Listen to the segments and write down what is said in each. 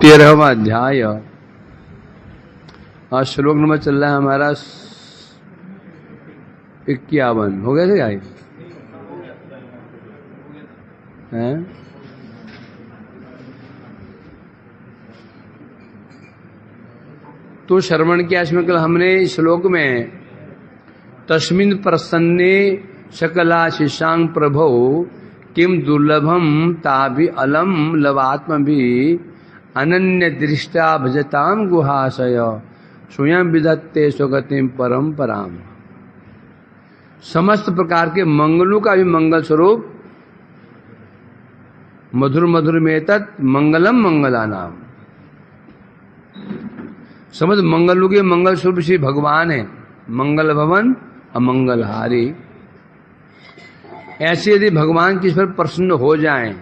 13वां अध्याय और श्लोक नंबर चल रहा है हमारा 51। हो गया क्या है? तो श्रवण किया इसमें कल हमने श्लोक में तस्मिन् प्रसन्ने सकलाशिषां प्रभो किम दुर्लभम ताभि अलम लवात्म भी अनन्य दृष्टा भजताम गुहाशय स्वयं विदत्ते स्वगतिम परम पराम। समस्त प्रकार के मंगलों का भी मंगल स्वरूप मधुर मधुर में तत् मंगलम मंगला नाम। समस्त मंगलों के मंगल स्वरूप श्री भगवान है, मंगल भवन अमंगलहारी। ऐसे यदि भगवान किस पर प्रसन्न हो जाएं,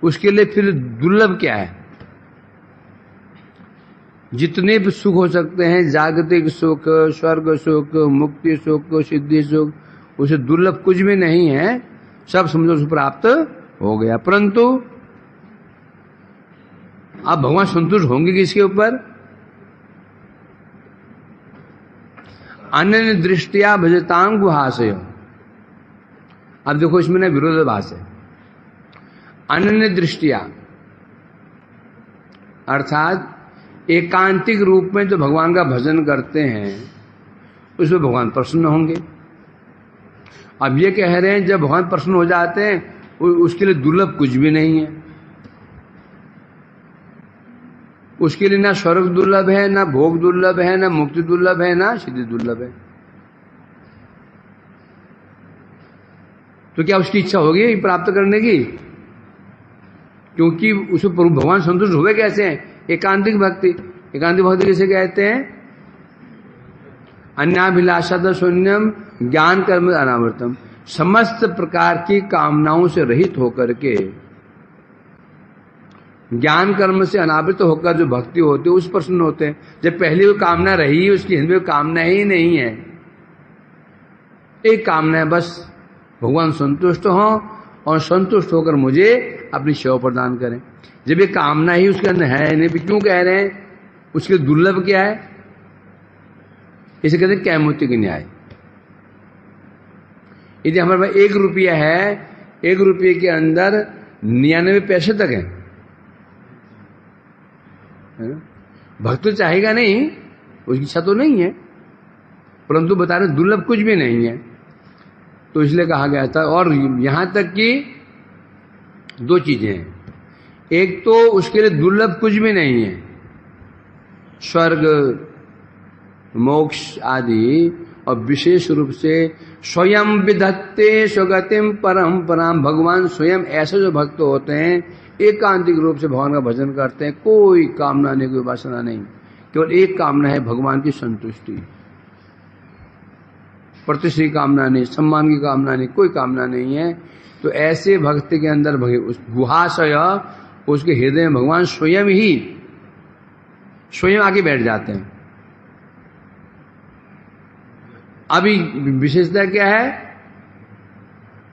उसके लिए फिर दुर्लभ क्या है? जितने भी सुख हो सकते हैं, जागतिक सुख, स्वर्ग सुख, मुक्ति सुख, सिद्धि सुख, उसे दुर्लभ कुछ भी नहीं है, सब समझो उसे प्राप्त हो गया। परंतु अब भगवान संतुष्ट होंगे किसके ऊपर? अनन्य दृष्टिया भजतांग गुहाशय। अब देखो इसमें ना विरोधाभास है। अनन्य दृष्टिया अर्थात एकांतिक रूप में जो भगवान का भजन करते हैं उसमें भगवान प्रसन्न होंगे। अब ये कह रहे हैं जब भगवान प्रसन्न हो जाते हैं उसके लिए दुर्लभ कुछ भी नहीं है। उसके लिए ना स्वर्ग दुर्लभ है, ना भोग दुर्लभ है, ना मुक्ति दुर्लभ है, ना सिद्धि दुर्लभ है। तो क्या उसकी इच्छा होगी प्राप्त करने की? क्योंकि उसे भगवान संतुष्ट हुए कैसे हैं? एकांतिक भक्ति। एकांतिक भक्ति किसे कहते हैं? अन्याभिलाषा शून्यम ज्ञान कर्म अनावृतम। समस्त प्रकार की कामनाओं से रहित होकर के, ज्ञान कर्म से अनावृत होकर जो भक्ति होती है उस प्रसन्न होते हैं। जब पहले वो कामना रही, उसकी हृदय में कामना ही नहीं है, एक कामना है बस भगवान संतुष्ट हो और संतुष्ट होकर मुझे अपनी सेवा प्रदान करें। जब ये कामना ही उसके अंदर है नहीं, फिर क्यों कह रहे हैं? उसके दुर्लभ क्या है? इसे कहते हैं कैमुतिक न्याय। यदि हमारे पास 1 रुपया है, 1 रुपये के अंदर 99 पैसे तक है, भक्त तो चाहेगा नहीं, उसकी इच्छा तो नहीं है, परंतु बता रहे दुर्लभ कुछ भी नहीं है। तो इसलिए कहा गया था। और यहां तक कि 2 चीजें हैं। एक तो उसके लिए दुर्लभ कुछ भी नहीं है, स्वर्ग मोक्ष आदि, और विशेष रूप से स्वयं विधत्ते स्वगतिम परम पराम। भगवान स्वयं ऐसे जो भक्त होते हैं एकांतिक रूप से भगवान का भजन करते हैं, कोई कामना नहीं, कोई वासना नहीं, केवल एक कामना है भगवान की संतुष्टि। प्रतिश्री कामना नहीं, सम्मान की कामना नहीं, कोई कामना नहीं है। तो ऐसे भक्त के अंदर गुहाशय, उसके हृदय में भगवान स्वयं आके बैठ जाते हैं। अभी विशेषता क्या है?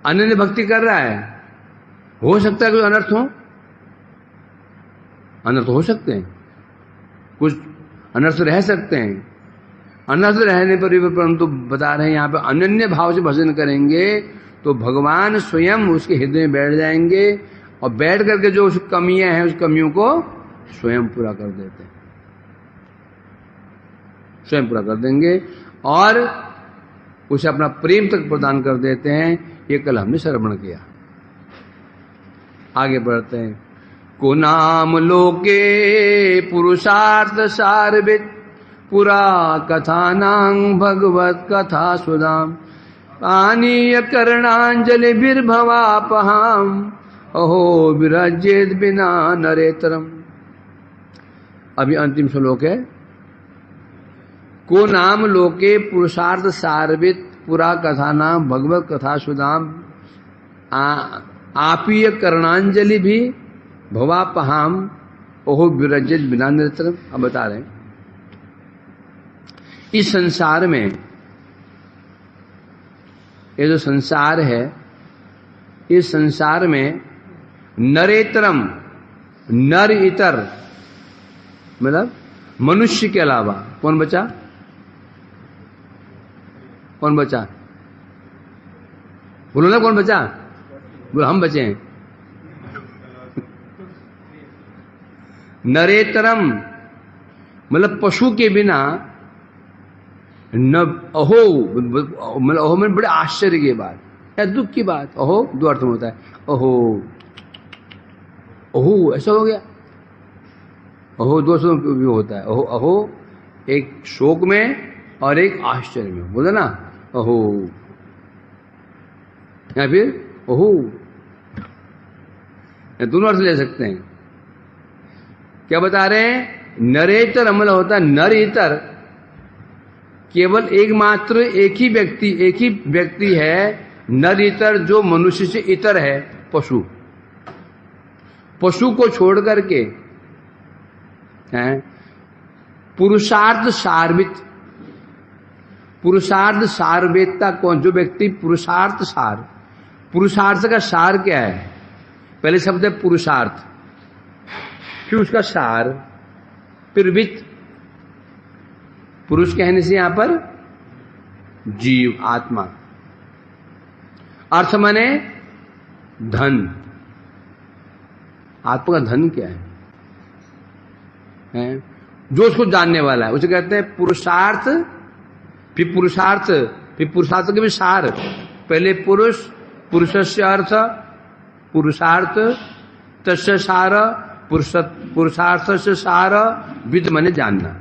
अनन्य भक्ति कर रहा है, हो सकता है कोई अनर्थ हो, अनर्थ हो सकते हैं, कुछ अनर्थ रह सकते हैं। अनर्थ रहने पर भी परंतु बता रहे हैं यहाँ पे अनन्य भाव से भजन करेंगे तो भगवान स्वयं उसके हृदय में बैठ जाएंगे और बैठ करके जो उस कमियां हैं उस कमियों को स्वयं पूरा कर देते हैं, स्वयं पूरा कर देंगे और उसे अपना प्रेम तक प्रदान कर देते हैं। ये कल हमने श्रवण किया। आगे बढ़ते हैं। को नाम लोके पुरुषार्थ सारवित पुरा कथानां भगवत कथा सुदाम पानीय करणांजलि बिर्भवापहाम अहो विरजेत बिना नरेतरम। अभी अंतिम श्लोक है। को नाम लोके पुरुषार्थ सारवित पुरा कथानां भगवत कथा सुदाम आपीय करणांजलि भी भवापहाम ओहो विरजित बिना निरतरम। अब बता रहे हैं इस संसार में, ये जो संसार है, इस संसार में नरेतरम नर इतर मतलब मनुष्य के अलावा कौन बचा? कौन बचा? बोलो ना, कौन बचा? बोलो, हम बचे हैं। नरेतरम मतलब पशु के बिना न अहो, मतलब अहो में बड़े आश्चर्य की बात या दुख की बात। अहो दो अर्थ में होता है। अहो, अहो ऐसा हो गया। अहो दो शब्दों में भी होता है। अहो, अहो एक शोक में और एक आश्चर्य में, बोला ना अहो, या फिर अहो, दोनों अर्थ ले सकते हैं। क्या बता रहे हैं? नरेतर अमल होता है नर इतर, केवल एकमात्र एक ही व्यक्ति है नर इतर, जो मनुष्य से इतर है, पशु। पशु को छोड़ करके पुरुषार्थ सारवित, पुरुषार्थ सारवेदता कौन? जो व्यक्ति पुरुषार्थ सार, पुरुषार्थ का सार क्या है? पहले शब्द है पुरुषार्थ, फिर उसका सार, फिर वित्त। पुरुष कहने से यहां पर जीव, आत्मा। अर्थ माने धन। आत्मा का धन क्या है? जो उसको जानने वाला है उसे कहते हैं पुरुषार्थ, फिर पुरुषार्थ, फिर पुरुषार्थ के भी सार। पहले पुरुष, पुरुषस्य अर्थ, पुरुषार्थ, तस्य सार, पुरुषार्थ से सार, विद माने जानना।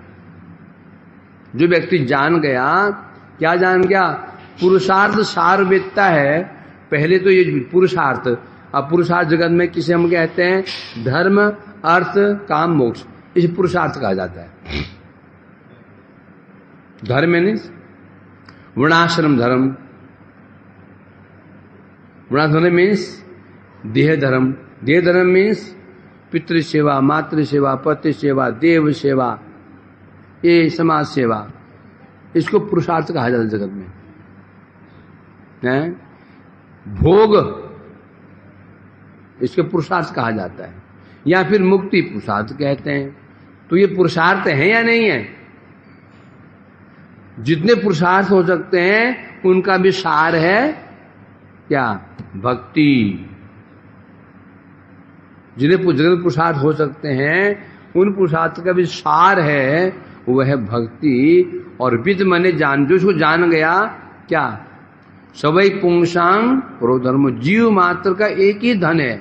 जो व्यक्ति जान गया, क्या जान गया? पुरुषार्थ सार वेदता है। पहले तो ये पुरुषार्थ, अब पुरुषार्थ जगत में किसे हम कहते हैं? धर्म, अर्थ, काम, मोक्ष, इसे पुरुषार्थ कहा जाता है। धर्म मीन्स वर्णाश्रम धर्म, वर्णाश्रम मीन्स देह धर्म, देह धर्म मीन्स पितृ सेवा, मातृ सेवा, पति सेवा, देव सेवा, ये समाज सेवा। इसको पुरुषार्थ कहा जाता है जगत में। भोग, इसको पुरुषार्थ कहा जाता है, या फिर मुक्ति पुरुषार्थ कहते हैं। तो ये पुरुषार्थ है या नहीं है? जितने पुरुषार्थ हो सकते हैं उनका भी सार है क्या? भक्ति। जिन्हें जगत पुरुषार्थ हो सकते हैं उन पुरुषार्थ का भी सार है, वह है भक्ति। और विद मने जान, जो उसको जान गया, क्या? सवै पुंसांग परो धर्म, जीव मात्र का एक ही धन है,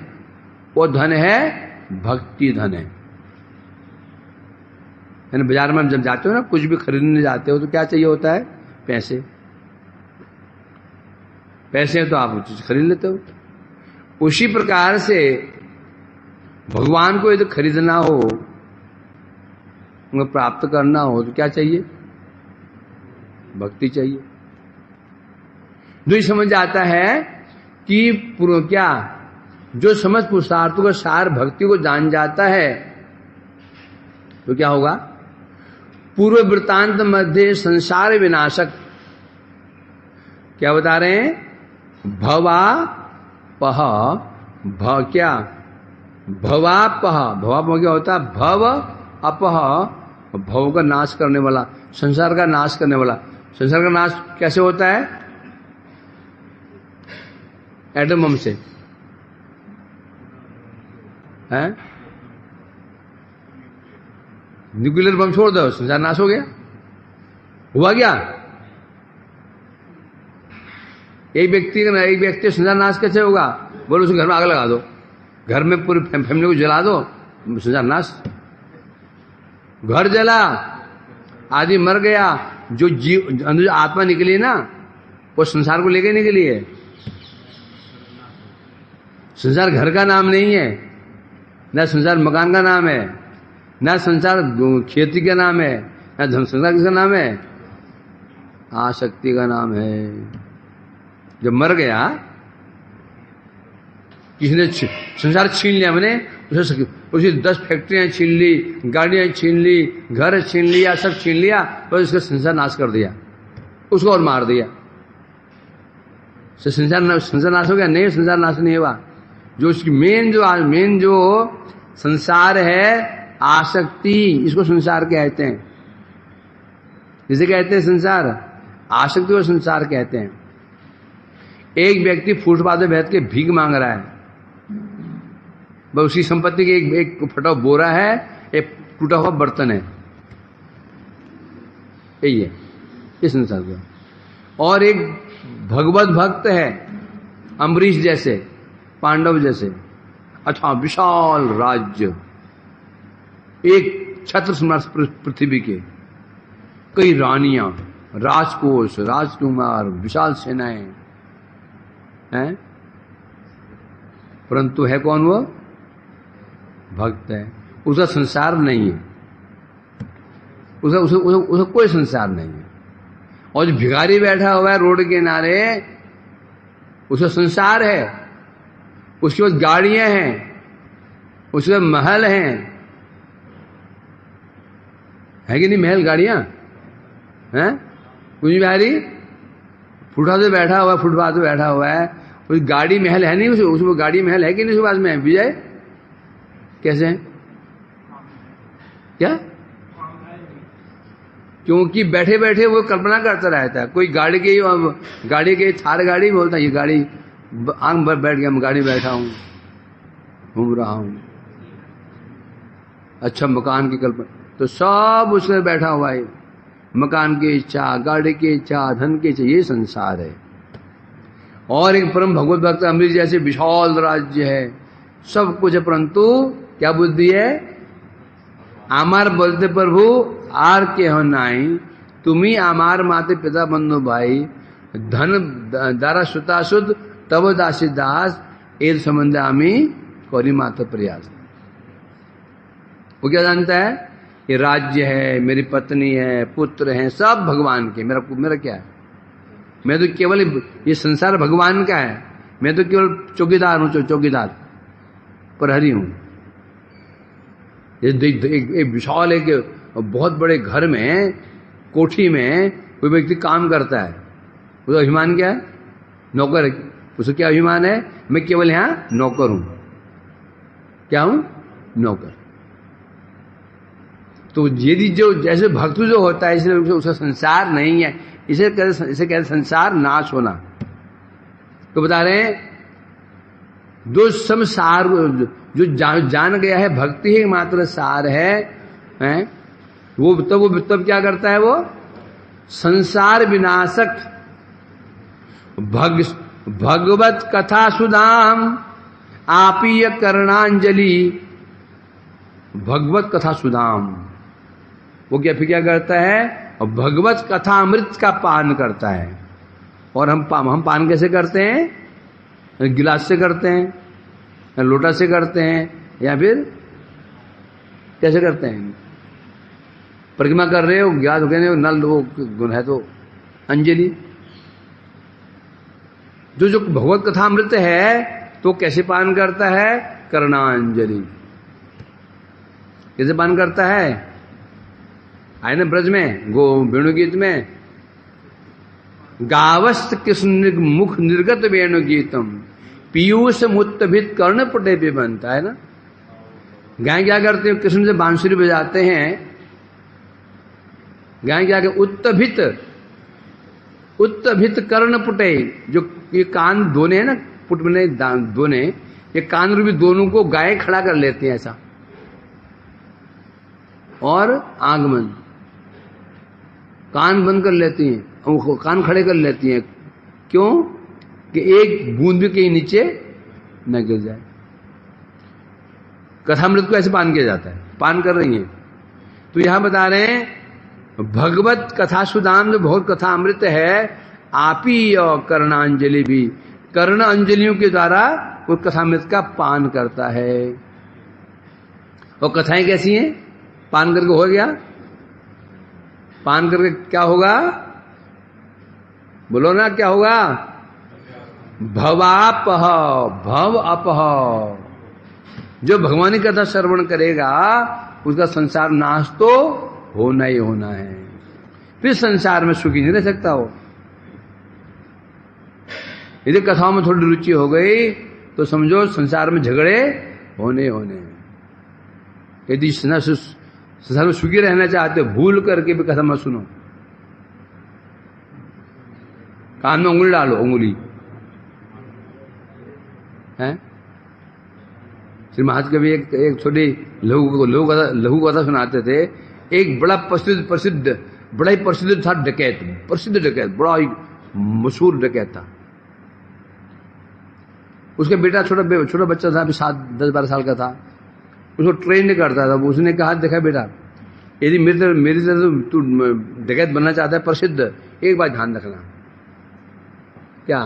वो धन है भक्ति धन है। बाजार में जब जाते हो ना, कुछ भी खरीदने जाते हो तो क्या चाहिए होता है? पैसे। पैसे तो आप चीज खरीद लेते हो। उसी प्रकार से भगवान को यदि खरीदना हो, उन्हें प्राप्त करना हो तो क्या चाहिए? भक्ति चाहिए। जो समझ आता है कि क्या, जो समझ पुरुषार्थों का सार भक्ति को जान जाता है तो क्या होगा? पूर्व वृत्तांत मध्य संसार विनाशक, क्या बता रहे हैं? भवापह, क्या? भवापह, भवापह क्या होता है? भव अपह, भव का नाश करने वाला, संसार का नाश करने वाला। संसार का नाश कैसे होता है? एटम बम से है। न्यूक्लियर बम छोड़ दो, संसार नाश हो गया। हुआ क्या? एक व्यक्ति संसार नाश कैसे होगा? बोलो उसको घर में आग लगा दो, घर में पूरी फैमिली को जला दो, संसार नाश। घर जला, आदमी मर गया, जो जीव अंदर आत्मा निकली ना, वो संसार को लेके निकली है। संसार घर का नाम नहीं है, न संसार मकान का नाम है, न संसार खेती का नाम है, न धन। संसार किसका नाम है? आसक्ति का नाम है। जब मर गया, किसी ने संसार छीन लिया, मैंने उसे 10 फैक्ट्रियां छीन ली, गाड़ियां छीन ली, घर छीन लिया, सब छीन लिया, और उसका संसार नाश कर दिया, उसको और मार दिया। संसार नाश हो गया? नहीं, संसार नाश नहीं हुआ। जो उसकी मेन जो संसार है आसक्ति, इसको संसार कहते हैं। जिसे कहते हैं संसार, आसक्ति को संसार कहते हैं। एक व्यक्ति फुटपाथ पे बैठ के भीख मांग रहा है, बस उसकी संपत्ति की एक फटा बोरा है, एक टूटा हुआ बर्तन है, यही है इस संसार का। और एक भगवत भक्त है, अम्बरीश जैसे, पांडव जैसे, अच्छा विशाल राज्य, एक छत्र सम्राट पृथ्वी के, कई रानियां, राजकोष, राजकुमार, विशाल सेनाएं हैं, परंतु है कौन वो? भक्त है। उसका संसार नहीं है, उसका कोई संसार नहीं है। और जो भिखारी बैठा हुआ है रोड के किनारे, उसका संसार है, उसके पास गाड़ियां हैं, उसके पास महल हैं, है कि नहीं? महल गाड़ियां हैं। कुछ बिहारी फुटपाथ पे बैठा हुआ है, फुटपाथ पे बैठा हुआ है, उस गाड़ी महल है नहीं, उसमें गाड़ी महल है कि नहीं उसके पास में? विजय कैसे है? क्या? क्योंकि बैठे बैठे वो कल्पना करता रहता है। कोई गाड़ी के थार गाड़ी बोलता है, ये गाड़ी आंख भर बैठ गया, मैं गाड़ी बैठा हूं, घूम रहा हूं, अच्छा मकान की कल्पना, तो सब उसमें बैठा हुआ है। मकान की इच्छा, गाड़ी की इच्छा, धन की इच्छा, ये संसार है। और एक परम भगवत भक्त अमृत जैसे विशाल राज्य है, सब कुछ है, परंतु क्या बुद्धि है? आमार बोलते प्रभु आर के हो नाई, तुम्ही आमार माते पिता बंधु भाई, धन दारा सुता सुद तब दासी दास, एक संबंध आमी कौरी माता प्रयास। वो क्या जानता है? ये राज्य है, मेरी पत्नी है, पुत्र हैं, सब भगवान के। मेरा क्या है? मैं तो केवल, ये संसार भगवान का है, मैं तो केवल चौकीदार हूं, चौकीदार प्रहरी हूं। एक विशाल, एक बहुत बड़े घर में, कोठी में कोई व्यक्ति काम करता है, उसका अभिमान क्या है? नौकर है। उसको क्या अभिमान है? मैं केवल यहां नौकर हूं। क्या हूं? नौकर। तो यदि जो जैसे भक्त जो होता है, इसलिए उसका संसार नहीं है, इसे कहते संसार नाश होना। तो बता रहे हैं जो संसार, जो जान गया है भक्ति ही मात्र सार है, वो तब क्या करता है? वो संसार विनाशक भगवत कथा सुधाम आपीय करणांजलि, भगवत कथा सुधाम, वो फिर क्या करता है? और भगवत कथा अमृत का पान करता है। और हम पान कैसे करते हैं? गिलास से करते हैं, या लोटा से करते हैं, या फिर कैसे करते हैं? परिक्रमा कर रहे हो, गिलास हो गए, नल वो है तो अंजलि। जो भगवत कथा अमृत है तो कैसे पान करता है? करणांजलि। कैसे पान करता है? आए ना ब्रज में, गो वेणु गीत में, गावस्त कृष्ण मुख निर्गत वेणु गीतम पीयूष मुत्तभित कर्ण पुटे पे बनता है ना। गाय क्या करते हैं? कृष्ण से बांसुरी बजाते हैं, गाय क्या करते? उत्तभित कर्ण पुटे, जो ये कान दोने है ना, पुट में दोने, ये कान रूपी दोनों को गाय खड़ा कर लेते हैं ऐसा, और आगमन कान बंद कर लेती हैं, कान खड़े कर लेती हैं। क्यों? कि एक बूंद भी कहीं नीचे न गिर जाए। कथामृत को ऐसे पान किया जाता है, पान कर रही हैं। तो यहां बता रहे हैं भगवत कथा सुदाम, जो बहुत कथा अमृत है, आप ही और कर्णांजलि भी, कर्ण अंजलियों के द्वारा वो कथामृत का पान करता है। और कथाएं कैसी हैं? पान करके हो गया, पान करके क्या होगा? बोलो ना, क्या होगा? भवापह, भव अपह। जो भगवान की कथा श्रवण करेगा उसका संसार नाश तो होना ही होना है, फिर संसार में सुखी नहीं रह सकता हो। यदि कथाओं में थोड़ी रुचि हो गई तो समझो संसार में झगड़े होने होने। यदि संसार में सुखी रहना चाहते हो, भूल करके भी कथा मत सुनो। कान में उंगली डालो, उंगली है। श्री महाराज कभी एक छोटी लघु कथा सुनाते थे। एक बड़ा बड़ा ही प्रसिद्ध था डकैत, बड़ा ही मशहूर डकैत था। उसका बेटा छोटा बच्चा था, अभी 10-12 साल का था। उसको ट्रेन करता था। उसने कहा, देखा बेटा, यदि मेरी तरह तू डकैत बनना चाहता है प्रसिद्ध, एक बात ध्यान रखना, क्या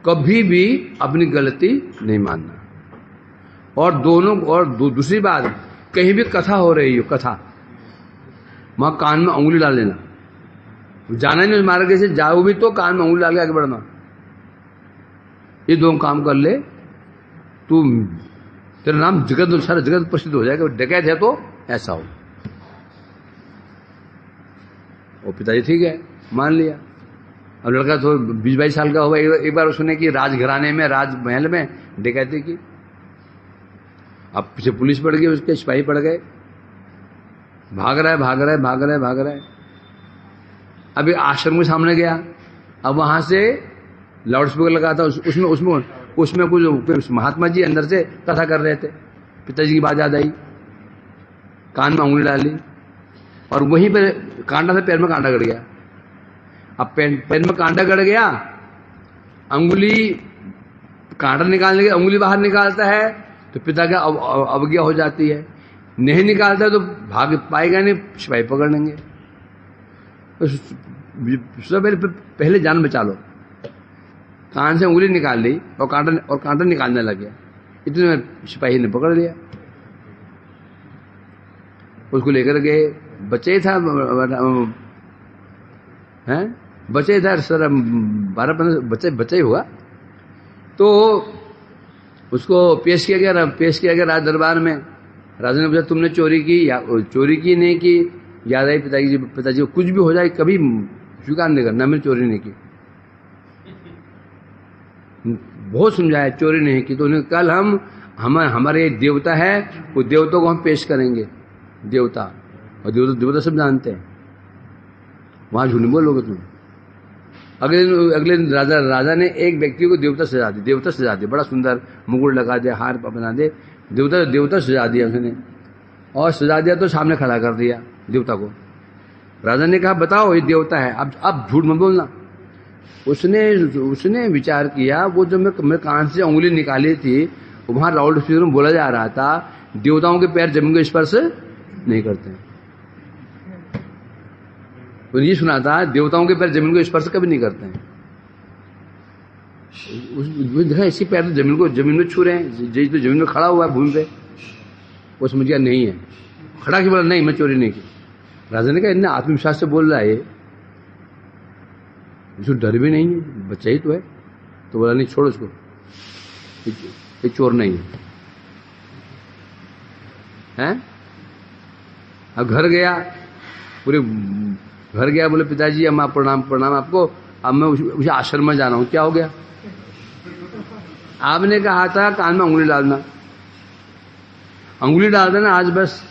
कभी भी अपनी गलती नहीं मानना। और दूसरी बात, कहीं भी कथा हो रही हो, कथा, वहां कान में उंगली डाल देना। जाना नहीं उस मार्ग से, जाओ भी तो कान में उंगली डाल के आगे बढ़ना। ये दो काम कर ले, तू तेरा नाम सारा जगत प्रसिद्ध हो जाएगा। डकैत है तो ऐसा हो। वो पिताजी ठीक है, मान लिया। अब लड़का तो 20-22 साल का हुआ। एक बार उसने की राजघराने में, राजमहल में डकैती की। अब पीछे पुलिस पड़ गई, उसके सिपाही पड़ गए। भाग रहा है। अभी आश्रम के सामने गया। अब वहां से लाउड स्पीकर लगा था, उसमें कुछ महात्मा जी अंदर से कथा कर रहे थे। पिताजी की बात याद आई, कान में उंगली डाली और वहीं पर कांटा से पैर में कांटा गड़ गया। अब पैर में कांटा गड़ गया, अंगुली कांटा निकालने के अंगुली बाहर निकालता है तो पिता का अवज्ञा हो जाती है। नहीं निकालता है तो भाग पाएगा नहीं, सिपाही पकड़ लेंगे। तो पहले जान बचा लो। कान से उंगली निकाल ली और कांटा निकालने लग गया। इतने में सिपाही ने पकड़ लिया। उसको लेकर गए। बच्चे था, हैं बच्चे था सर, 12-15 बच्चा ही हुआ। तो उसको पेश किया गया राज दरबार में। राजा ने पूछा, तुमने चोरी की या चोरी की नहीं की? याद आई पिताजी को, कुछ भी हो जाए कभी स्वीकार नहीं करना, मैंने चोरी नहीं की। बहुत समझाया, चोरी नहीं की। तो उन्हें कल हमारे देवता है, वो देवता को हम पेश करेंगे। देवता देवता सब जानते हैं, वहां झूठ नहीं बोलोगे तुम। अगले दिन राजा ने एक व्यक्ति को देवता सजा दी। बड़ा सुंदर मुकुट लगा दिया, हार बना दे, देवता सजा दिया उसने। और सजा दिया तो सामने खड़ा कर दिया देवता को। राजा ने कहा, बताओ ये देवता है, अब झूठ मत बोलना। उसने विचार किया, वो जो मैं कान से उंगली निकाली थी, वहां लाउड स्पीकर में बोला जा रहा था, देवताओं के पैर जमीन को स्पर्श नहीं करते। तो ये सुना था, देवताओं के पैर जमीन को स्पर्श कभी नहीं करते हैं। देखा इसके पैर तो जमीन को छू रहे हैं, तो जमीन में खड़ा हुआ है भूमि पे। वो समझ गया नहीं है, खड़ा क्यों बोला, नहीं मैं चोरी नहीं की। राजा ने कहा, इतना आत्मविश्वास से बोल रहा है, इसको डर भी नहीं है, बच्चा ही तो है। तो बोला, नहीं छोड़ उसको, ये चोर नहीं है। अब घर गया, बोले पिताजी अम्मा प्रणाम आपको, अब मैं उसे आश्रम में जाना हूं। क्या हो गया? आपने कहा था कान में उंगली डालना, अंगुली डाल देना, आज बस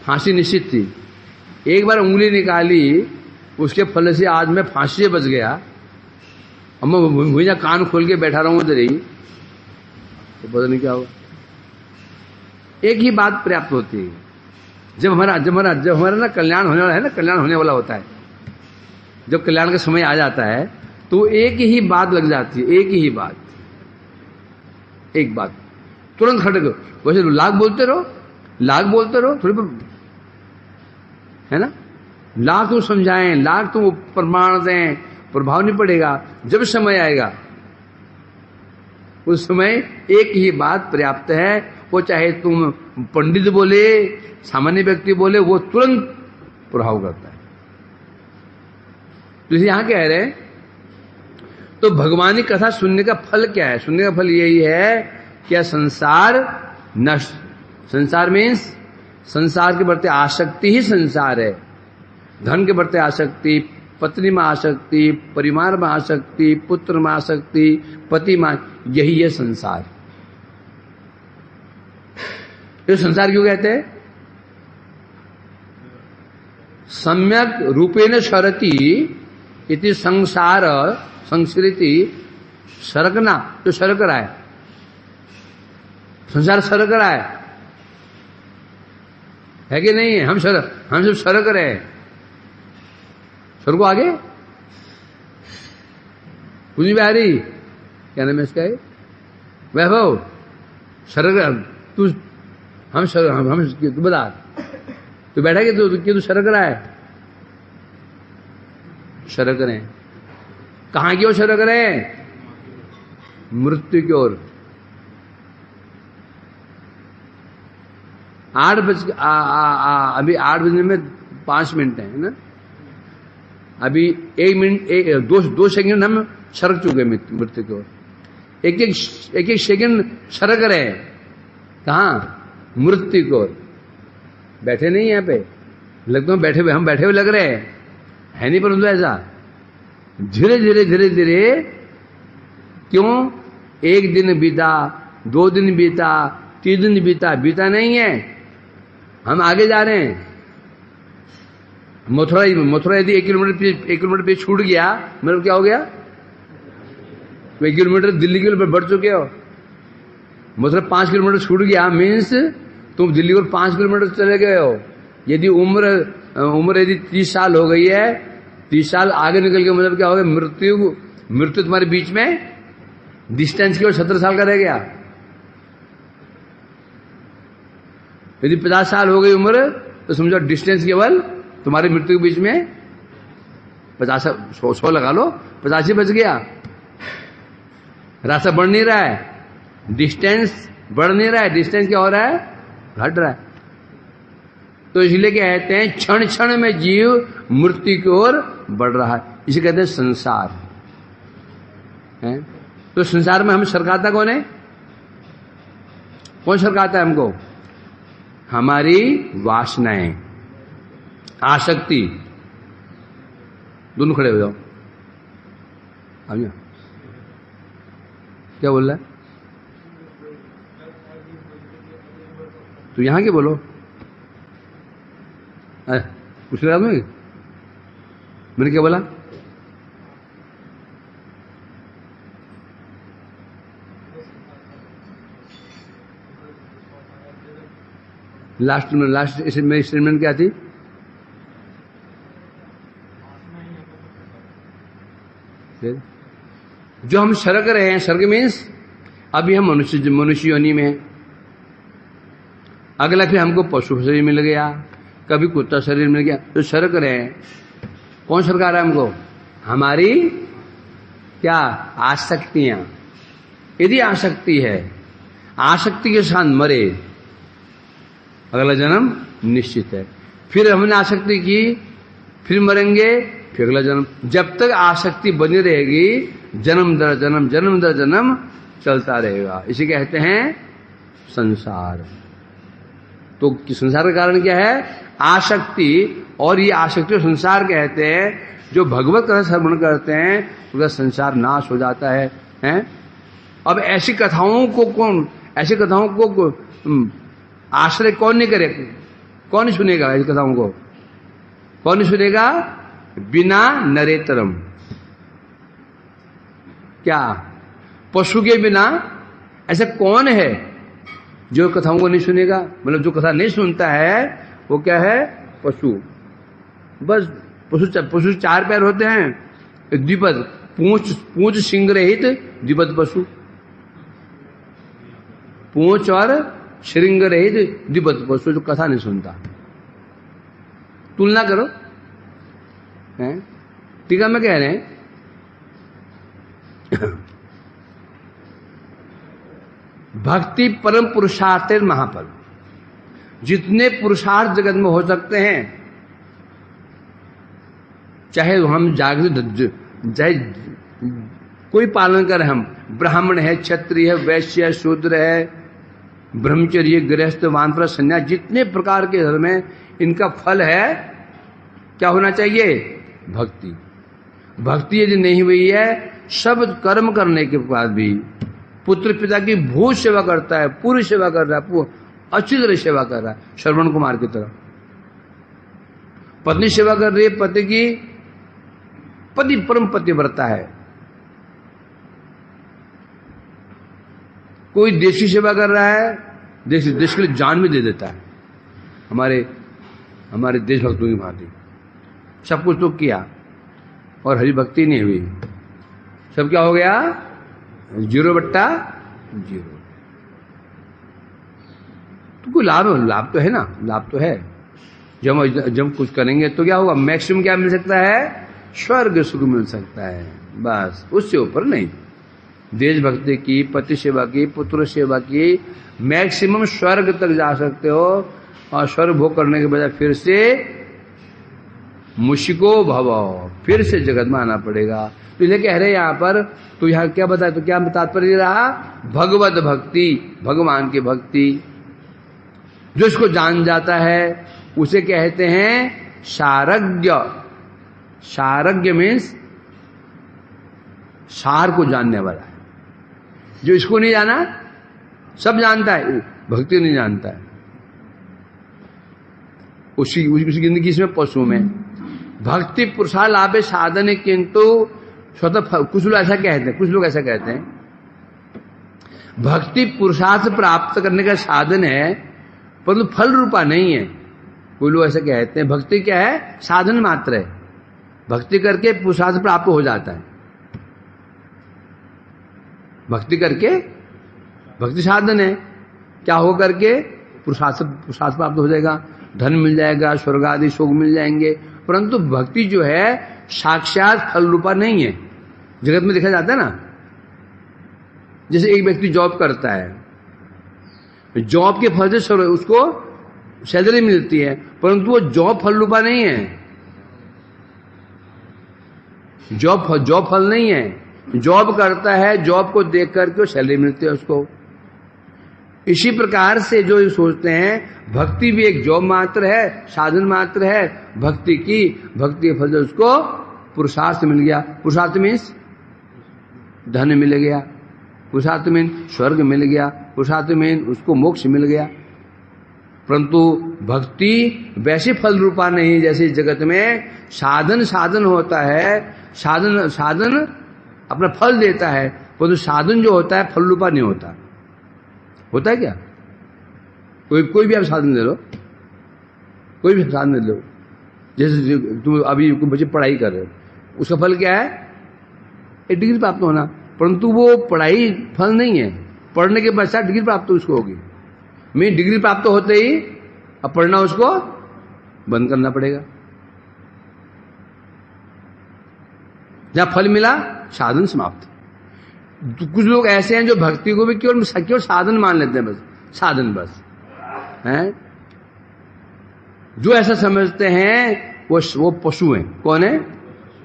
फांसी निश्चित थी। एक बार उंगली निकाली, उसके फल से आज मैं फांसी से बच गया। अब मैं भैया कान खोल के बैठा रहूं उधर ही, तो पता नहीं क्या होगा। एक ही बात पर्याप्त होती है। जब हमारा ना कल्याण होने वाला है ना, कल्याण होने वाला होता है, जब कल्याण का समय आ जाता है तो एक ही बात लग जाती है, एक बात तुरंत खटक। वैसे लाख बोलते रहो थोड़ी, है ना, लाख तुम समझाएं, लाख तुम प्रमाण दें, प्रभाव नहीं पड़ेगा। जब समय आएगा उस समय एक ही बात पर्याप्त है। वो चाहे तुम पंडित बोले, सामान्य व्यक्ति बोले, वो तुरंत प्रभाव करता है। तो यहां कह रहे हैं, तो भगवान की कथा सुनने का फल क्या है? सुनने का फल यही है, क्या संसार नष्ट, संसार मीन्स संसार के बढ़ते आसक्ति ही संसार है। धन के बढ़ते आसक्ति, पत्नी में आसक्ति, परिवार में आसक्ति, पुत्र में आसक्ति, पति में, यही है संसार। ये संसार क्यों कहते हैं? सम्यक रूपेण सरति इति संसार संस्कृति सरकना, तो सरक रहा है, संसार सरक रहा है कि नहीं है? हम सब सरक रहे हैं। सरको आगे कुछ भी आ रही, क्या नाम है इसका? वैभव सरक, तू बता, तू बैठा कि तू सरक रहा है? सरक रहे हैं। कहां की ओर सरक रहे हैं? मृत्यु की ओर। 8 बज अभी 8 बजने में 5 मिनट है ना। अभी 1 मिनट 2 सेकंड हम सरक चुके मृत्यु की ओर। एक सेकंड सरक रहे हैं। कहां? मृत्यु की ओर। बैठे नहीं यहाँ पे, लगता है बैठे हुए, हम बैठे हुए लग रहे हैं, है नहीं, परंतु ऐसा धीरे धीरे धीरे धीरे। क्यों? 1 दिन बीता, 2 दिन बीता, 3 दिन बीता नहीं है, हम आगे जा रहे हैं। मथुरा यदि 1 किलोमीटर पे छूट गया, मतलब क्या हो गया? 1 किलोमीटर दिल्ली के लिए बढ़ चुके हो। मथुरा 5 किलोमीटर छूट गया, मीन्स तुम दिल्ली को 5 किलोमीटर चले गए हो। यदि उम्र यदि 30 साल हो गई है, 30 साल आगे निकल के मतलब क्या हो गया? मृत्यु तुम्हारे बीच में डिस्टेंस केवल 17 साल का रह गया। यदि 50 साल हो गई उम्र, तो समझो डिस्टेंस केवल तुम्हारी मृत्यु के बीच में 100 लगा लो, 50 ही बच गया। रास्ता बढ़ नहीं रहा है, डिस्टेंस बढ़ नहीं रहा है, डिस्टेंस क्या हो रहा है? घट रहा है। तो इसलिए कहते हैं क्षण क्षण में जीव मृत्यु की ओर बढ़ रहा है, इसे कहते हैं संसार है। तो संसार में हम सरकाता कौन है? कौन सरकाता है हमको? हमारी वासनाएं, आसक्ति। दोनों खड़े हो जाओ। अब क्या बोल रहा है? तो यहां के बोलो। कुछ लगा तुम्हें? मैंने क्या बोला? लास्ट मेरी स्टेटमेंट क्या थी? जो हम सरक रहे हैं, सरक मीन्स अभी हम मनुष्य योनि में, अगला फिर हमको पशु शरीर मिल गया, कभी कुत्ता शरीर मिल गया, तो सरक रहे हैं। कौन सरका रहा है हमको? हमारी क्या? आसक्तियां। यदि आसक्ति है, आसक्ति के साथ मरे, अगला जन्म निश्चित है। फिर हमने आसक्ति की, फिर मरेंगे, फिर अगला जन्म। जब तक आसक्ति बनी रहेगी, जन्म दर जन्म चलता रहेगा। इसे कहते हैं संसार। तो संसार का कारण क्या है? आसक्ति। और ये आसक्ति और संसार कहते हैं, जो भगवत कथा श्रवण करते हैं उसका संसार नाश हो जाता है, हैं? अब ऐसी कथाओं को आश्रय कौन नहीं करे? कौन नहीं सुनेगा ऐसी कथाओं को? कौन नहीं सुनेगा? बिना नरेतरम। क्या? पशु के बिना ऐसा कौन है जो कथाओं को नहीं सुनेगा? मतलब जो कथा नहीं सुनता है वो क्या है? पशु। बस पशु 4 पैर होते हैं, द्विपद, पूंछ सिंह रहित द्विपद पशु, पूंछ और श्रृंग रहित द्विपद पशु, जो कथा नहीं सुनता। तुलना करो, हैं? टीका में कह रहे हैं भक्ति परम पुरुषार्थ महाफल। जितने पुरुषार्थ जगत में हो सकते हैं, चाहे हम चाहे कोई पालन करें, हम ब्राह्मण है, क्षत्रिय है, वैश्य है, शूद्र है, ब्रह्मचर्य, गृहस्थ, वानप्रस्थ, सन्यास, जितने प्रकार के धर्म है, इनका फल है क्या होना चाहिए? भक्ति। भक्ति यदि नहीं हुई है, सब कर्म करने के बाद भी पुत्र पिता की भूत सेवा करता है, पूरी सेवा कर रहा है, अच्छी तरह सेवा कर रहा है, श्रवण कुमार की तरह, पत्नी सेवा कर रही है पति की, पति परम पतिव्रता है। कोई देश की सेवा कर रहा है, देश के लिए जान भी दे देता है। हमारे देशभक्तों की भांति सब कुछ तो किया और हरि भक्ति नहीं हुई, सब क्या हो गया, 0/0। तो कोई लाभ तो है ना, लाभ तो है। जब कुछ करेंगे तो क्या होगा, मैक्सिमम क्या मिल सकता है, स्वर्ग सुख मिल सकता है, बस उससे ऊपर नहीं। देशभक्ति की, पति सेवा की, पुत्र सेवा की, मैक्सिमम स्वर्ग तक जा सकते हो। और स्वर्ग भोग करने के बजाय फिर से मुशिको भव, फिर से जगत में आना पड़ेगा। तो ये कह रहे यहाँ पर, तो यहाँ क्या बताया, तो क्या तात्पर्य रहा, भगवत भक्ति, भगवान की भक्ति। जो इसको जान जाता है उसे कहते हैं सारज्ञ। सारज्ञ मीन्स सार को जानने वाला है। जो इसको नहीं जाना, सब जानता है, भक्ति नहीं जानता है, उसी जिंदगी इसमें पशु में। भक्ति पुरुषा लाभे साधन, किंतु स्वतः कुछ लोग ऐसा कहते हैं, भक्ति पुरुषार्थ प्राप्त करने का साधन है परंतु फल रूपा नहीं है। कोई लोग ऐसा कहते हैं भक्ति क्या है, साधन मात्र है, भक्ति करके पुरुषार्थ प्राप्त हो जाता है। भक्ति करके, भक्ति साधन है, क्या हो करके पुरुषार्थ प्राप्त हो जाएगा, धन मिल जाएगा, स्वर्ग आदि सुख मिल जाएंगे। परंतु भक्ति जो है साक्षात फल रूपा नहीं है। जगत में देखा जाता है ना, जैसे एक व्यक्ति जॉब करता है, जॉब के फल से उसको सैलरी मिलती है, परंतु वो जॉब फल रूपा नहीं है, जॉब फल नहीं है। जॉब करता है, जॉब को देख करके सैलरी मिलती है उसको। इसी प्रकार से जो सोचते हैं भक्ति भी एक जॉब मात्र है, साधन मात्र है भक्ति की, भक्ति के फल से उसको पुरुषार्थ मिल गया। पुरुषार्थ मीन्स धन मिल गया, पुरुषार्थ मीन्स स्वर्ग मिल गया, पुरुषार्थ मीन्स उसको मोक्ष मिल गया। परंतु भक्ति वैसे फल रूपा नहीं, जैसे जगत में साधन होता है, साधन अपना फल देता है, परंतु साधन जो होता है फल रूपा नहीं होता। होता है क्या, कोई भी आप साधन ले लो, कोई भी साधन ले लो, जैसे तुम अभी बच्चे पढ़ाई कर रहे हो, उसका फल क्या है, एक डिग्री प्राप्त होना, परंतु वो पढ़ाई फल नहीं है, पढ़ने के पश्चात डिग्री प्राप्त उसको होगी। मैं डिग्री प्राप्त होते ही अब पढ़ना उसको बंद करना पड़ेगा। जहां फल मिला साधन समाप्त। कुछ लोग ऐसे हैं जो भक्ति को भी केवल साधन मान लेते हैं, बस साधन बस हैं। जो ऐसा समझते हैं वो पशु हैं। कौन है,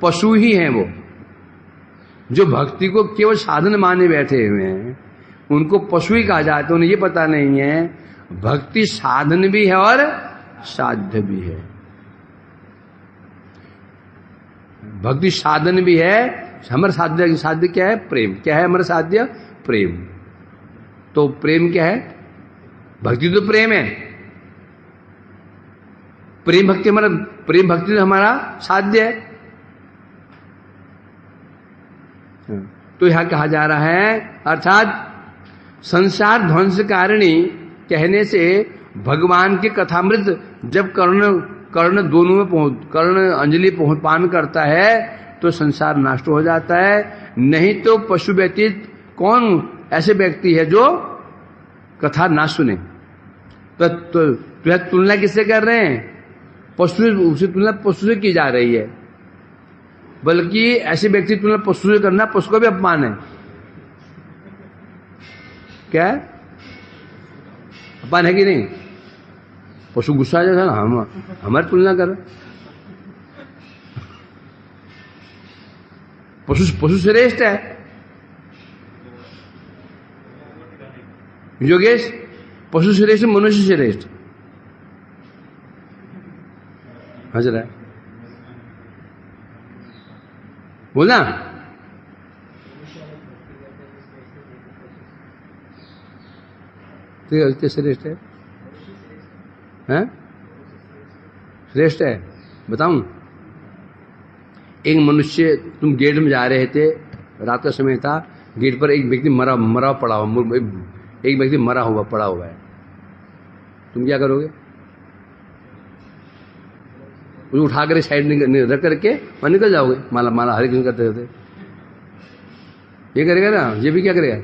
पशु ही हैं वो। जो भक्ति को केवल साधन माने बैठे हुए हैं उनको पशु ही कहा जाता है। उन्हें ये पता नहीं है भक्ति साधन भी है और साध्य भी है। भक्ति साधन भी है, हमारा साध्य क्या है, प्रेम। क्या है हमारा साध्य, प्रेम। तो प्रेम क्या है, भक्ति तो प्रेम है, प्रेम भक्ति तो हमारा साध्य है। तो यहां कहा जा रहा है, अर्थात संसार ध्वंस कारिणी कहने से भगवान के कथामृत जब कर्ण दोनों में कर्ण अंजलि पान करता है तो संसार नष्ट हो जाता है। नहीं तो पशु व्यतीत कौन ऐसे व्यक्ति है जो कथा ना सुने। तो तुलना किससे कर रहे हैं, पशु, उससे तुलना पशु से की जा रही है। बल्कि ऐसे व्यक्ति तुलना पशु से करना पशु को भी अपमान है। क्या है, अपमान है कि नहीं। पशु गुस्सा आ जाता है ना, हमारी तुलना कर, पशु श्रेष्ठ है। योगेश, पशु श्रेष्ठ मनुष्य श्रेष्ठ हंस रहा है, बोलना। श्रेष्ठ है, हैं? श्रेष्ठ है। बताऊं, एक मनुष्य, तुम गेट में जा रहे थे, रात का समय था, गेट पर एक व्यक्ति मरा पड़ा हुआ, एक व्यक्ति मरा हुआ पड़ा हुआ है, तुम क्या करोगे? उसको उठा कर साइड रख करके और निकल जाओगे, माला माला हरे कृष्ण करते करते। ये करेगा ना, ये भी क्या करेगा?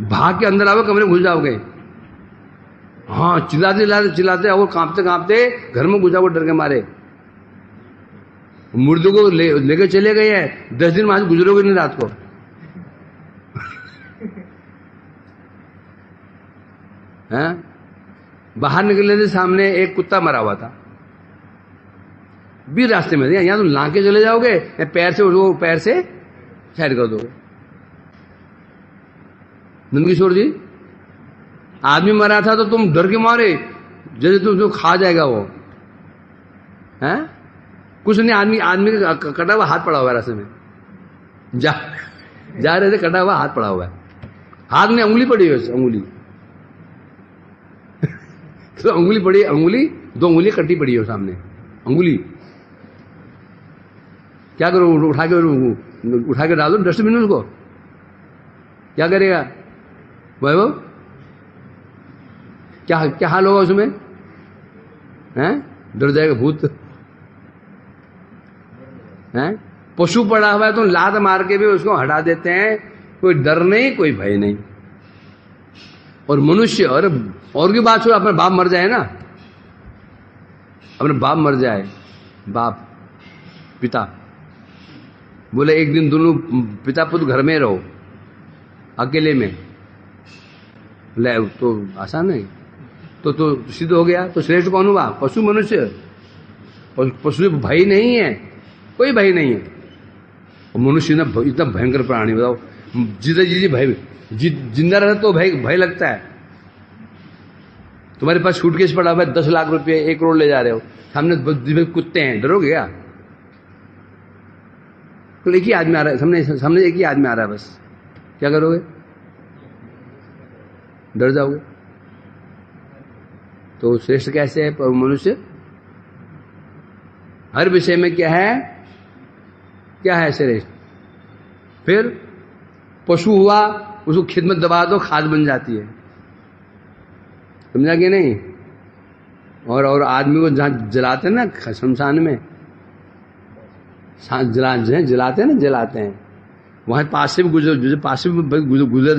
भाग के अंदर आओगे, कमरे में घुस जाओगे, हाँ चिल्लाते चिल्लाते चिल्लाते और कांपते कांपते घर में घुस जाओगे डर के मारे। मुर्दे को लेकर चले गए हैं, 10 दिन वहां से गुजरोगे नहीं रात को। हैं? बाहर निकलने से सामने एक कुत्ता मरा हुआ था, भी रास्ते में यहां तुम लाके चले जाओगे, पैर से उठो, पैर से साइड कर दोगे। नंदकिशोर जी, आदमी मरा था तो तुम डर के मारे जैसे तुम खा जाएगा वो, हैं? कुछ नहीं, आदमी का कटा हुआ हाथ पड़ा हुआ है रास्ते में, जा रहे थे, कटा हुआ हाथ पड़ा हुआ है, हाथ में अंगुली पड़ी है, अंगुली तो अंगुली पड़ी, अंगुली 2 अंगुली कटी पड़ी है सामने, अंगुली। क्या करो? उठा के डालो डस्टबिन में उसको, क्या करेगा वैभव? क्या हाल होगा उसमें? हैं? डर जाएगा भूत, हैं? पशु पड़ा हुआ है तो लात मार के भी उसको हटा देते हैं, कोई डर नहीं, कोई भय नहीं। और मनुष्य, और की बात छोड़ो, अपना बाप मर जाए ना, अपने बाप मर जाए, बाप पिता बोले एक दिन दोनों पिता पुत्र घर में रहो अकेले में, ले तो आसान नहीं, तो सिद्ध हो गया। तो श्रेष्ठ कौन हुआ? पशु मनुष्य। पशु भय नहीं है, कोई भय नहीं है। और मनुष्य ना इतना भयंकर प्राणी, बताओ, जिंदा रहे तो भय लगता है। तुम्हारे पास सूटकेस पड़ा हुआ है, 10 लाख रुपए, 1 करोड़ ले जा रहे हो, सामने कुत्ते हैं, डरोगे क्या? तो एक ही आदमी आ रहा है सामने एक ही आदमी आ रहा है, बस क्या करोगे? डर जाओगे। तो श्रेष्ठ कैसे है मनुष्य? हर विषय में क्या है श्रेष्ठ। फिर पशु हुआ, उसको खिदमत दबा दो, खाद बन जाती है, समझा कि नहीं? और आदमी को जहां जलाते हैं ना, शमशान में जलाते हैं, वहां पास से भी गुजर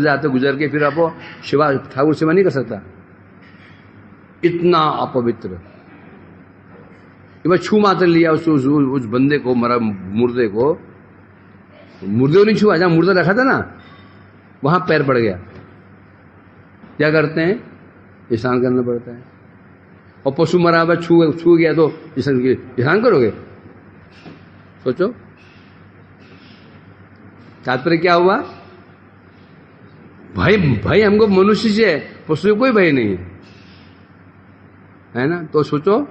जाते, गुजर के फिर आपको ठाकुर सेवा नहीं कर सकता, इतना अपवित्र। छू मात्र लिया उस बंदे को, मरा मुर्दे को नहीं छुआ, जहां मुर्दा रखा था ना वहां पैर पड़ गया, क्या करते हैं? स्नान करना पड़ता है। और पशु मरा हुआ छू गया तो स्नान करोगे? सोचो, तात्पर्य क्या हुआ? भय हमको मनुष्य से है, पशु से कोई भय नहीं है ना? तो सोचो,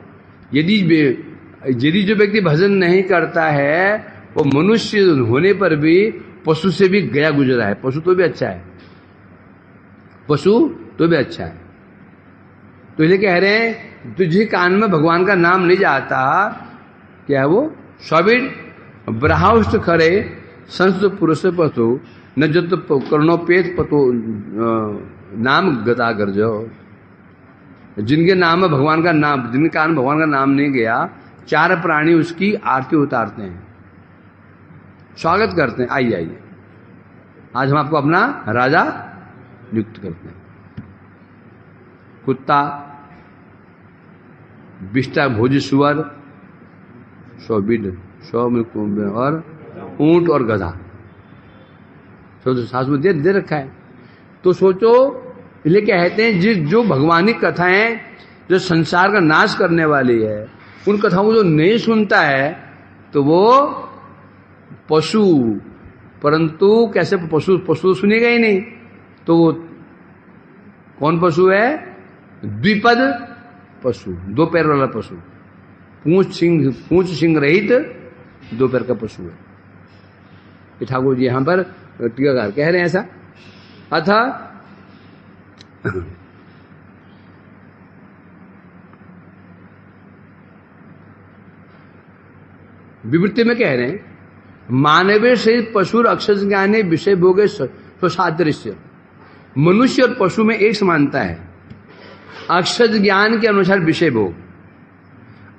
यदि जो व्यक्ति भजन नहीं करता है वो मनुष्य होने पर भी पशु से भी गया गुजरा है, पशु तो भी अच्छा है, पशु तो भी अच्छा है। तो इसलिए कह रहे हैं, तुझे कान में भगवान का नाम नहीं जाता, क्या है वो? स्वाभिट ब्रहाउष्ट खरे संस्कृत पुरुष पशु न जत कर्णोपेत पतो नाम गता गर्जो। जिनके नाम में भगवान का नाम, जिनके कान में भगवान का नाम नहीं गया, 4 प्राणी उसकी आरती उतारते हैं, स्वागत करते हैं, आइए आज हम आपको अपना राजा नियुक्त करते हैं। कुत्ता, बिष्टा भोजी सुअर, और ऊंट और गधा, सोचो सास में दे रखा है। तो सोचो, इसलिए कहते हैं जो भगवानी कथाएं जो संसार का नाश करने वाली है, उन कथाओं को जो नहीं सुनता है तो वो पशु, परंतु कैसे पशु सुनेगा ही नहीं। तो वो कौन पशु है? द्विपद पशु, 2 पैर वाला पशु, पूंछ सिंह रहित 2 पैर का पशु है। ठाकुर जी यहां पर टीकाकार कह रहे हैं ऐसा। अथा विवृत्ति में कह रहे हैं, मानवीय सहित पशु अक्षर ज्ञाने विषय भोगे स्वसादृश्य। मनुष्य और पशु में एक समानता है, अक्षर ज्ञान के अनुसार विषय भोग,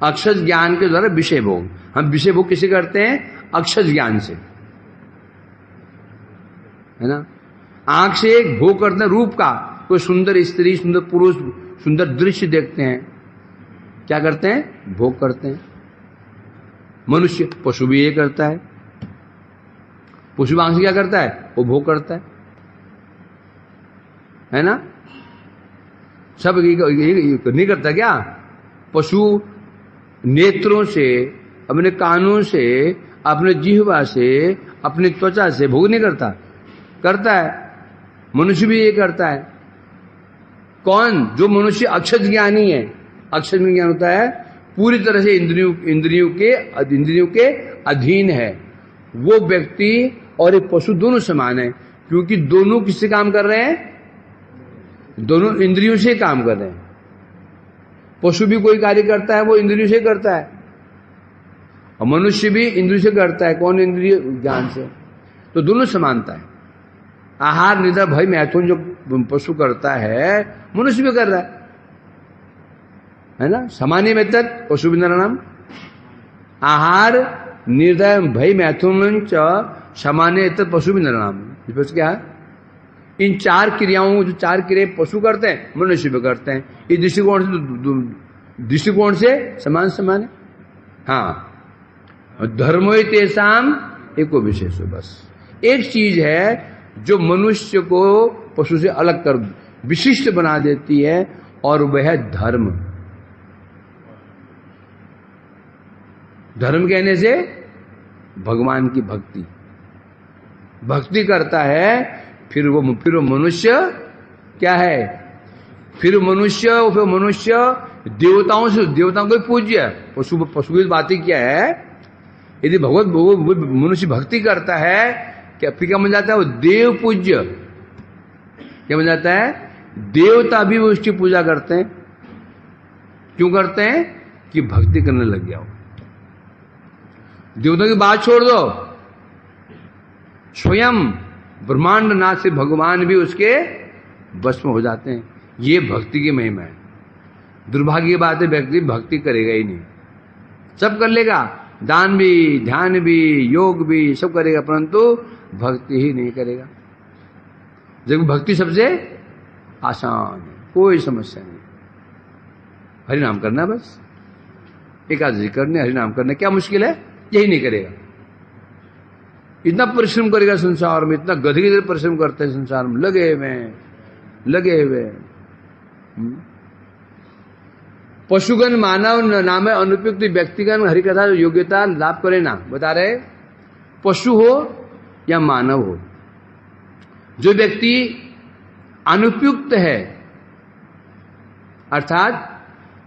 अक्षर ज्ञान के द्वारा विषय भोग। हम विषय भोग किसे करते हैं? अक्षर ज्ञान से, है ना। आंख से एक भोग करते हैं रूप का, कोई सुंदर स्त्री, सुंदर पुरुष, सुंदर दृश्य देखते हैं, क्या करते हैं? भोग करते हैं। मनुष्य, पशु भी ये करता है। पशु आंख से क्या करता है? वो भोग करता है ना। सब नहीं करता क्या? पशु नेत्रों से, अपने कानों से, अपने जिह्वा से, अपनी त्वचा से भोग नहीं करता? करता है। मनुष्य भी ये करता है। कौन? जो मनुष्य अक्षर ज्ञानी है। अक्षर ज्ञान होता है पूरी तरह से इंद्रियों के अधीन है। वो व्यक्ति और एक पशु दोनों समान है, क्योंकि दोनों किससे काम कर रहे हैं? दोनों इंद्रियों से काम कर रहे हैं। पशु भी कोई कार्य करता है वो इंद्रियों से करता है, और मनुष्य भी इंद्रियों से करता है। कौन? इंद्रिय ज्ञान से। तो दोनों समानता है। आहार निद्रा भय मैथुन जो पशु करता है, मनुष्य भी कर रहा है ना। सामान्य में तत् पशु भी नरनाम। आहार निद्रा भय मैथुन च सामान्य तत् पशु भी नरनाम। क्या है? इन चार क्रियाओं, जो चार क्रियाएं पशु करते हैं, मनुष्य भी करते हैं। इस दृष्टिकोण से समान समान है। हाँ, धर्मो तेषाम एको विशेषो। बस एक चीज है जो मनुष्य को पशु से अलग कर विशिष्ट बना देती है, और वह है धर्म। धर्म कहने से भगवान की भक्ति। भक्ति करता है, फिर वो मनुष्य क्या है? फिर मनुष्य देवताओं को पूज्य। पशु की बात ही क्या है? यदि भगवत मनुष्य भक्ति करता है, क्या फिर क्या बन जाता है? वो देव पूज्य। क्या बन जाता है? देवता भी उसकी पूजा करते हैं। क्यों करते हैं? कि भक्ति करने लग गया हो। देवताओं की बात छोड़ दो, स्वयं ब्रह्मांड नाथ से भगवान भी उसके वश में हो जाते हैं। ये भक्ति की महिमा है। दुर्भाग्य की बात है, व्यक्ति भक्ति करेगा ही नहीं। सब कर लेगा, दान भी, ध्यान भी, योग भी, सब करेगा, परंतु भक्ति ही नहीं करेगा। जब भक्ति सबसे आसान है, कोई समस्या नहीं। हरिनाम करना, बस एकादशी करने, हरिनाम करना, क्या मुश्किल है? यही नहीं करेगा। इतना परिश्रम करेगा संसार में, इतना गधे की तरह परिश्रम करते हैं संसार में, लगे हुए। पशुगण मानव नाम अनुपयुक्त व्यक्तिगण हरिकथा योग्यता लाभ करे ना। बता रहे, पशु हो या मानव हो, जो व्यक्ति अनुपयुक्त है, अर्थात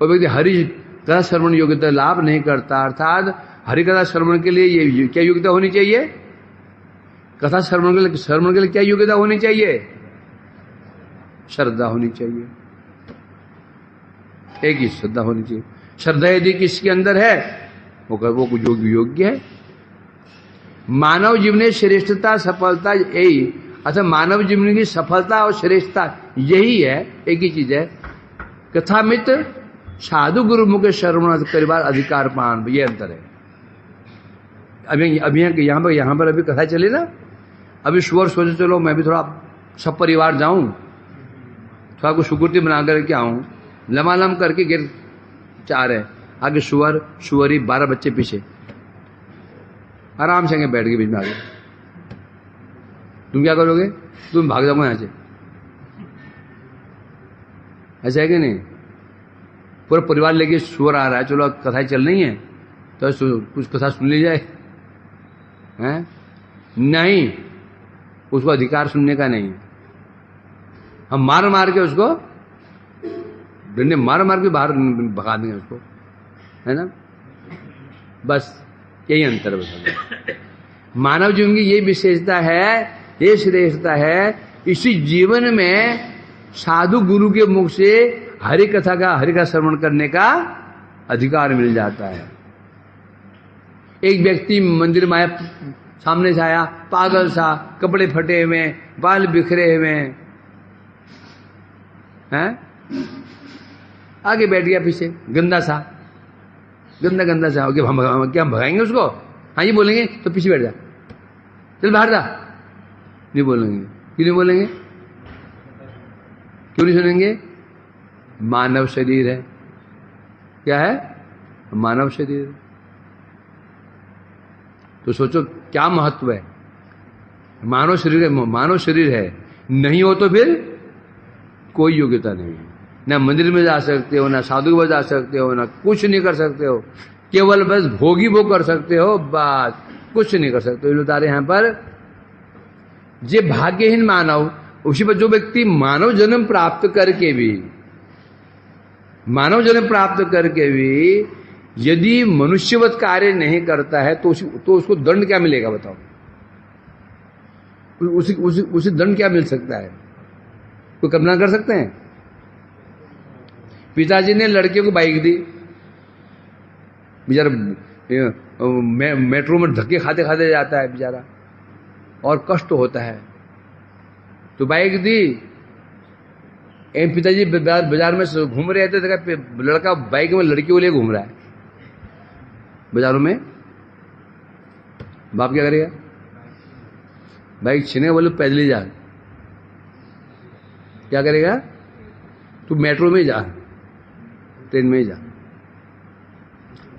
वो व्यक्ति हरि कथा श्रवण योग्यता लाभ नहीं करता, अर्थात हरि कथा श्रवण के लिए ये क्या योग्यता होनी चाहिए? कथा श्रवण के लिए क्या योग्यता होनी चाहिए? श्रद्धा होनी चाहिए। एक ही श्रद्धा होनी चाहिए। श्रद्धा यदि किसके अंदर है, वो योग्य है। मानव जीवन में श्रेष्ठता सफलता यही, अच्छा मानव जीवन की सफलता और श्रेष्ठता यही है, एक ही चीज है। कथा मित्र साधु गुरु मुख श्रवण परिवार अधिकार पान, ये अंतर है। अभी यहाँ पर अभी कथा चली ना, अभी सुअर सोचे चलो मैं भी थोड़ा सब परिवार जाऊं, थोड़ा कुछ सुकृति बना करके आऊं, लमालम करके गिर चाह रहे, आगे सुअरी 12 बच्चे पीछे, आराम से बैठ के बीच में आगे। तुम क्या करोगे? तुम भाग जाओगे यहां से, ऐसा है कि नहीं? पूरा परिवार लेके सुअर आ रहा है, चलो कथाएं चल रही है तो कुछ कथा सुन ली जाए, हैं? नहीं, उसको अधिकार सुनने का नहीं। हम मार के उसको डंडे मार के बाहर भगा देंगे उसको, है ना। बस यही अंतर बता। मानव जीवन की ये विशेषता है, ये श्रेष्ठता है, इसी जीवन में साधु गुरु के मुख से हरि कथा श्रवण करने का अधिकार मिल जाता है। एक व्यक्ति मंदिर में आया, सामने से आया, पागल सा, कपड़े फटे हुए, बाल बिखरे हुए हैं, आगे बैठ गया पीछे, गंदा सा, गंदा सा हो गया। क्या हम भगाएंगे उसको? हाँ, ये बोलेंगे तो पीछे बैठ जा, चल बाहर जा, नहीं बोलेंगे। क्यों नहीं बोलेंगे? क्यों नहीं सुनेंगे? मानव शरीर है। क्या है? मानव शरीर। तो सोचो क्या महत्व है। मानव शरीर है, नहीं हो तो फिर कोई योग्यता नहीं है। ना मंदिर में जा सकते हो, ना साधु के पास जा सकते हो, ना कुछ नहीं कर सकते हो, केवल बस भोगी भोग कर सकते हो, बस कुछ नहीं कर सकते हो। बता रहे यहां पर, जे भाग्यहीन मानव, उसी पर जो व्यक्ति मानव जन्म प्राप्त करके भी यदि मनुष्यवत कार्य नहीं करता है तो उसको दंड क्या मिलेगा बताओ? उसे दंड क्या मिल सकता है? कोई कल्पना कर सकते हैं? पिताजी ने लड़के को बाइक दी, बेचारा मेट्रो में धक्के खाते खाते जाता है बेचारा, और कष्ट होता है, तो बाइक दी। पिताजी बाजार में घूम रहे थे, देखा लड़का बाइक में लड़की को लिए घूम रहा है बाजारों में। बाप क्या करेगा? बाइक छीने बोले पैदल ही जा। क्या करेगा? तू मेट्रो में जा, ट्रेन में जा।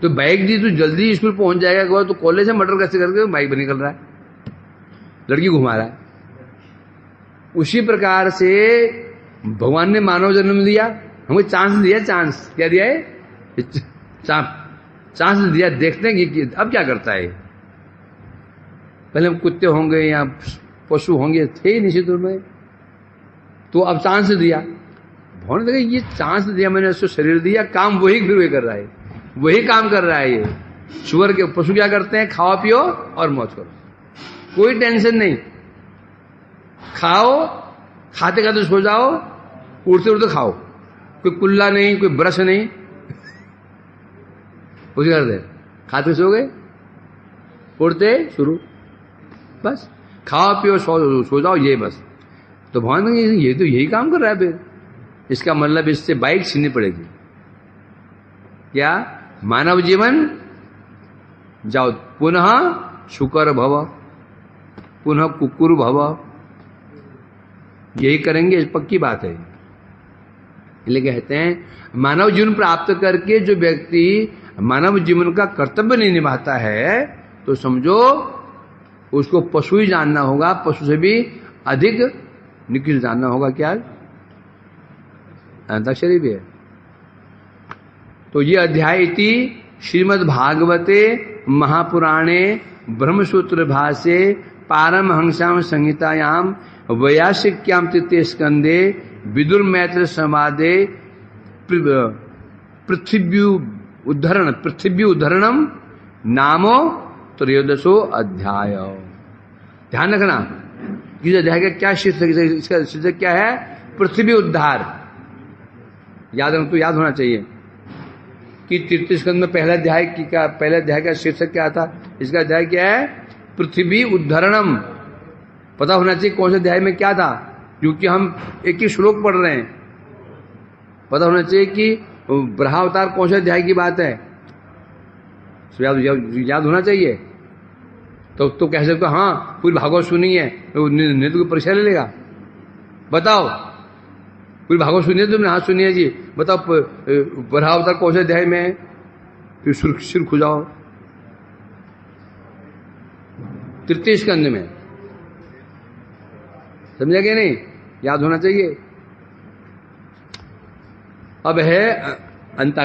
तो बाइक दी, तू जल्दी स्कूल पहुंच जाएगा, तो कॉलेज से मटर कैसे करके बाइक पर निकल रहा है, लड़की घुमा रहा है। उसी प्रकार से भगवान ने मानव जन्म दिया, हमको चांस दिया। चांस क्या दिया है? चांस दिया, देखते हैं कि अब क्या करता है। पहले कुत्ते होंगे या पशु होंगे, थे ही निश्चित रूप में, तो अब चांस दिया भगवान ने। ये चांस दिया मैंने, उसको शरीर दिया, काम वही फिर वही कर रहा है, वही काम कर रहा है। ये शुगर के पशु क्या करते हैं? खाओ पियो और मौज करो, कोई टेंशन नहीं। खाओ, खाते खाते सो जाओ, उड़ते उड़ते खाओ, कोई कुल्ला नहीं, कोई ब्रश नहीं, उसे कर दे। खाते सो गए, उड़ते शुरू, बस खाओ पियो सो जाओ, ये बस। तो भगवान ये तो यही काम कर रहा है। फिर इसका मतलब इससे बाइक छीननी पड़ेगी। क्या? मानव जीवन जाओ, पुनः शुकर भव, पुनः कुकुर भव, यही करेंगे, पक्की बात है। इसलिए कहते हैं मानव जीवन प्राप्त करके जो व्यक्ति मानव जीवन का कर्तव्य नहीं निभाता है, तो समझो उसको पशु ही जानना होगा, पशु से भी अधिक निकृष्ट जानना होगा। क्या? अंताक्षरी भी है। तो ये अध्याय इति श्रीमद् भागवते महापुराणे ब्रह्मसूत्र भाष्ये पारमहंस्याम संहितायाम वैयासिक्याम तृतीय स्कंदे विदुर मैत्र संवादे पृथ्वी उद्धरणम नामो त्रयोदशो अध्याय। ध्यान रखना, इस अध्याय का क्या शीर्षक? इसका शीर्षक क्या है? पृथ्वी उद्धार। याद होना चाहिए कि तृतीय स्कंद में पहले अध्याय का शीर्षक क्या था? इसका अध्याय क्या है? पृथ्वी उद्धरणम। पता होना चाहिए कौन से अध्याय में क्या था, क्योंकि हम एक ही श्लोक पढ़ रहे हैं। पता होना चाहिए कि ब्रह्मावतार कौन से अध्याय की बात है, याद होना चाहिए। तो कह सकते हो हाँ पूरी भागवत सुनी है, नहीं तो परीक्षा ले लेगा। बताओ, पूरी भागवत सुनी है तुमने? हाँ सुनी है जी। बताओ ब्रह्मावतार कौन से अध्याय में है? फिर सिर खुजाओ। तृतीय स्कंद में। समझा क्या? नहीं, याद होना चाहिए। अब है अंता